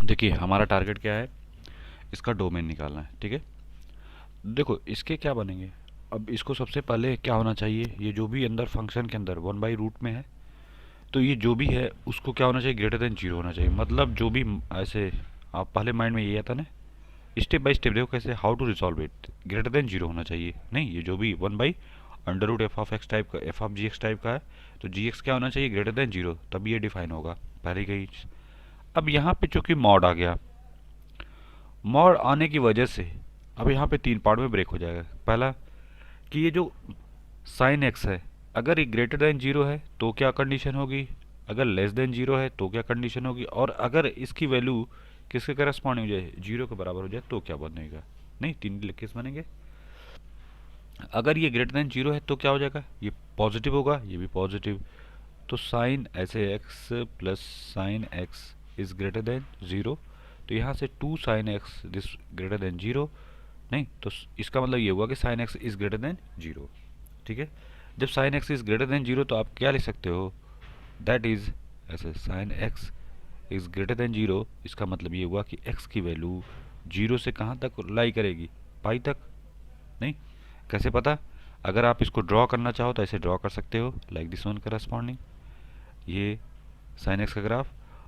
देखिए हमारा टारगेट क्या है, इसका डोमेन निकालना है। ठीक है, देखो इसके क्या बनेंगे। अब इसको सबसे पहले क्या होना चाहिए, ये जो भी अंदर फंक्शन के अंदर 1/रूट में है, तो ये जो भी है उसको क्या होना चाहिए, ग्रेटर देन जीरो होना चाहिए। मतलब जो भी ऐसे आप पहले माइंड में ये आता ना, स्टेप बाय स्टेप देखो कैसे, how to resolve it, greater than zero होना चाहिए। नहीं, ये जो भी 1/√(f ऑफ एक्स टाइप का, F of G X type का है, तो जी एक्स क्या होना चाहिए, ग्रेटर देन जीरो, तभी ये डिफाइन होगा। पहले कही। अब यहाँ पे चूंकि मॉड आ गया, मॉड आने की वजह से अब यहाँ पे तीन पार्ट में ब्रेक हो जाएगा। पहला कि ये जो साइन एक्स है, अगर ये ग्रेटर देन जीरो है तो क्या कंडीशन होगी, अगर लेस देन जीरो है तो क्या कंडीशन होगी, और अगर इसकी वैल्यू किसके करस्पॉन्डिंग हो जाए, जीरो के बराबर हो जाए तो क्या बनेगा। नहीं, तीन केस बनेंगे। अगर ये ग्रेटर देन जीरो है तो क्या हो जाएगा, ये पॉजिटिव होगा, ये भी पॉजिटिव। तो साइन ऐसे X plus sine X is greater than zero, तो यहाँ से two sine X this greater than zero. नहीं तो इसका मतलब ये हुआ कि sine X is greater than zero. ठीक है, जब sine X is greater than zero तो आप क्या लिख सकते हो, दैट इज ऐसे sine X is greater than zero, इसका मतलब ये हुआ कि एक्स की वैल्यू जीरो से कहाँ तक लाई करेगी, पाई तक। नहीं, कैसे पता, अगर आप इसको ड्रॉ करना चाहो तो ऐसे ड्रॉ कर सकते हो, लाइक दिस वन करस्पॉन्डिंग, ये साइन एक्स का ग्राफ,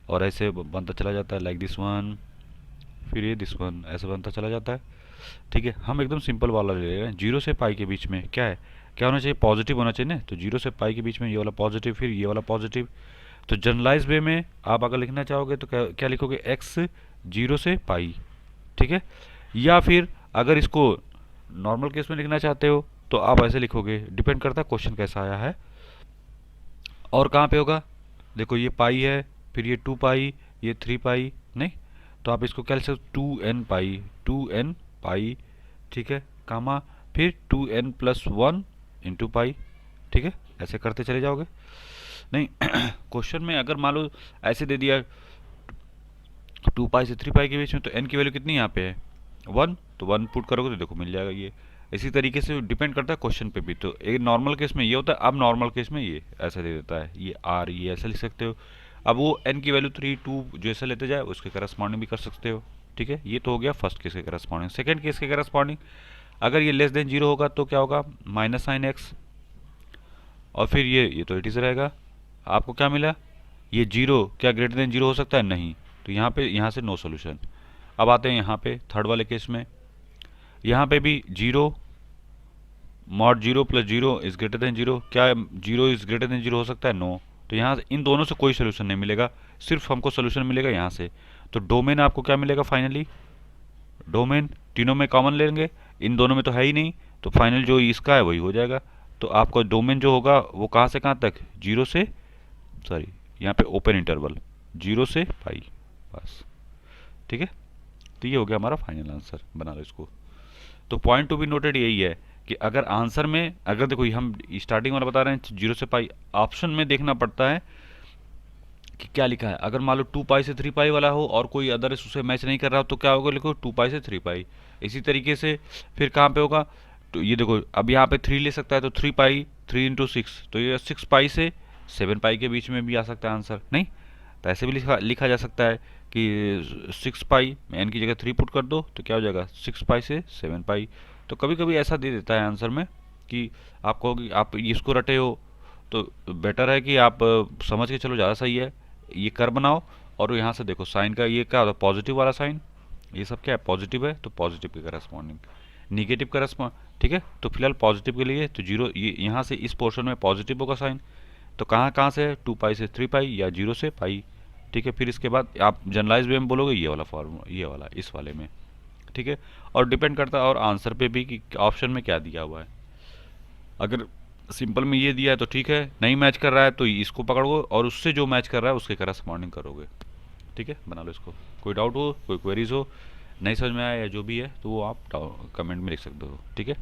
और ऐसे बनता चला जाता है लाइक दिस वन, फिर ये दिस वन, ऐसे बनता चला जाता है। ठीक है, हम एकदम सिंपल वाला ले रहे हैं। जीरो से पाई के बीच में क्या है, क्या होना चाहिए, पॉजिटिव होना चाहिए ना, तो जीरो से पाई के बीच में ये वाला पॉजिटिव, फिर ये वाला पॉजिटिव। तो जनरलाइज वे में आप अगर लिखना चाहोगे तो क्या क्या लिखोगे, एक्स जीरो से पाई। ठीक है, या फिर अगर इसको नॉर्मल केस में लिखना चाहते हो तो आप ऐसे लिखोगे, डिपेंड करता है क्वेश्चन कैसा आया है और कहाँ पे होगा। देखो ये पाई है, फिर ये 2 पाई, ये 3 पाई। नहीं, तो आप इसको क्या लिख सकते, 2n पाई, 2n पाई। ठीक है, कामा फिर 2n+1 × पाई। ठीक है, ऐसे करते चले जाओगे। नहीं क्वेश्चन में अगर मान लो ऐसे दे दिया 2 पाई से 3 पाई के बीच में, तो n की वैल्यू कितनी यहाँ पे है, 1, तो 1 पुट करोगे तो देखो मिल जाएगा ये। इसी तरीके से डिपेंड करता है क्वेश्चन पे भी। तो एक नॉर्मल केस में ये होता है, अब नॉर्मल केस में ये ऐसा दे देता है, ये आर, ये ऐसा लिख सकते हो। अब वो n की वैल्यू 3, 2 जैसे लेते जाए उसके करस्पॉन्डिंग भी कर सकते हो। ठीक है, ये तो हो गया फर्स्ट केस के करस्पॉन्डिंग। सेकंड केस के करस्पॉन्डिंग, अगर ये लेस देन जीरो होगा तो क्या होगा, माइनस साइन एक्स, और फिर ये तो इट इज़ रहेगा। आपको क्या मिला, ये जीरो क्या ग्रेटर देन जीरो हो सकता है, नहीं, तो यहाँ से नो सोल्यूशन। अब आते हैं यहाँ पे थर्ड वाले केस में, यहाँ पे भी zero, mod zero plus zero is greater than zero, क्या zero is greater than zero हो सकता है, नो। तो यहाँ से इन दोनों से कोई सोल्यूशन नहीं मिलेगा, सिर्फ हमको सोल्यूशन मिलेगा यहाँ से। तो डोमेन आपको क्या मिलेगा फाइनली, डोमेन तीनों में कॉमन लेंगे, इन दोनों में तो है ही नहीं, तो फाइनल जो इसका है वही हो जाएगा। तो आपका डोमेन जो होगा वो कहाँ से कहाँ तक, जीरो से, सॉरी यहाँ पे ओपन इंटरवल, जीरो से पाई, बस। ठीक है, तो ये हो गया हमारा फाइनल आंसर, बना लो इसको। तो पॉइंट टू बी नोटेड यही है कि अगर आंसर में, अगर देखो हम स्टार्टिंग वाला बता रहे हैं जीरो से पाई, ऑप्शन में देखना पड़ता है कि क्या लिखा है। अगर मान लो 2 पाई से 3 पाई वाला हो और कोई अदर उसे मैच नहीं कर रहा हो तो क्या होगा, लिखो 2 पाई से 3 पाई। इसी तरीके से फिर कहाँ पे होगा, तो ये देखो अब यहाँ पे 3 ले सकता है, तो 3 पाई 3 × 6, तो ये 6 पाई से 7 पाई के बीच में भी आ सकता है आंसर। नहीं, तो ऐसे भी लिखा जा सकता है कि 6 पाई में एन की जगह 3 पुट कर दो तो क्या हो जाएगा, 6 पाई से 7 पाई। तो कभी कभी ऐसा दे देता है आंसर में कि आप कहोगे आप इसको रटे हो, तो बेटर है कि आप समझ के चलो, ज़्यादा सही है। ये कर बनाओ और यहाँ से देखो साइन का ये क्या होता है, पॉजिटिव वाला साइन, ये सब क्या है, पॉजिटिव है, तो पॉजिटिव के करस्पॉन्डिंग निगेटिव करस्पॉन्ड। ठीक है, तो फिलहाल पॉजिटिव के लिए तो जीरो, ये यहाँ से इस पोर्शन में पॉजिटिव होगा साइन, तो कहाँ कहाँ से है, 2 पाई से 3 पाई या जीरो से पाई। ठीक है, फिर इसके बाद आप जनरलाइज वे में बोलोगे ये वाला फॉर्मूला, ये वाला इस वाले में। ठीक है, और डिपेंड करता है और आंसर पे भी कि ऑप्शन में क्या दिया हुआ है। अगर सिंपल में ये दिया है तो ठीक है, नहीं मैच कर रहा है तो इसको पकड़ो और उससे जो मैच कर रहा है उसके करस्पॉन्डिंग करोगे। ठीक है, बना लो इसको। कोई डाउट हो, कोई क्वेरीज हो, नहीं समझ में आया या जो भी है तो वो आप कमेंट में लिख सकते हो। ठीक है।